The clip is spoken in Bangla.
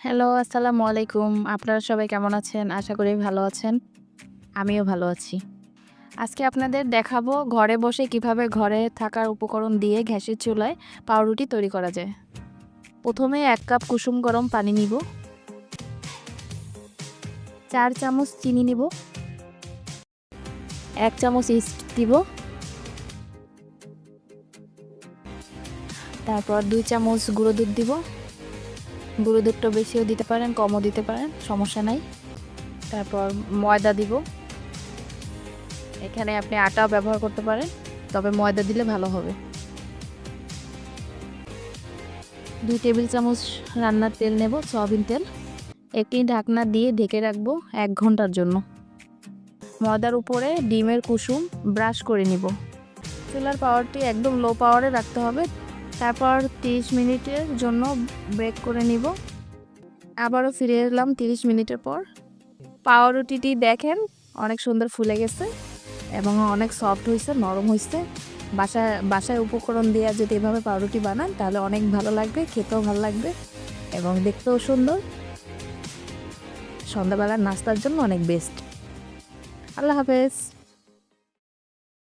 হ্যালো, আসসালামু আলাইকুম। আপনারা সবাই কেমন আছেন? আশা করি ভালো আছেন। আমিও ভালো আছি। আজকে আপনাদের দেখাবো ঘরে বসে কিভাবে ঘরে থাকা উপকরণ দিয়ে গ্যাসের চুলায় পাউরুটি তৈরি করা যায়। প্রথমে ১ কাপ কুসুম গরম পানি নিব। ৪ চামচ চিনি নিব। ১ চামচ ইস্ট দিব। তারপর ২ চামচ গুঁড়ো দুধ দিব। গুঁড়ো দুধটা বেশিও দিতে পারেন, কমও দিতে পারেন, সমস্যা নাই। তারপর ময়দা দিব। এখানে আপনি আটাও ব্যবহার করতে পারেন, তবে ময়দা দিলে ভালো হবে। ২ টেবিল চামচ রান্নার তেল নেব, সয়াবিন তেল। একটি ঢাকনা দিয়ে ঢেকে রাখবো ১ ঘন্টার জন্য। ময়দার উপরে ডিমের কুসুম ব্রাশ করে নিব। চুলার পাওয়ারটি একদম লো পাওয়ারে রাখতে হবে। তারপর ৩০ মিনিটের জন্য ব্রেক করে নিব। আবারও ফিরে এলাম ৩০ মিনিটের পর। পাউরুটিটি দেখেন অনেক সুন্দর ফুলে গেছে এবং অনেক সফট হয়েছে, নরম হয়েছে। বাসায় উপকরণ দিয়ে যদি এভাবে পাউরুটি বানান তাহলে অনেক ভালো লাগবে, খেতেও ভালো লাগবে এবং দেখতেও সুন্দর। সন্ধ্যাবেলার নাস্তার জন্য অনেক বেস্ট। আল্লাহ হাফেজ।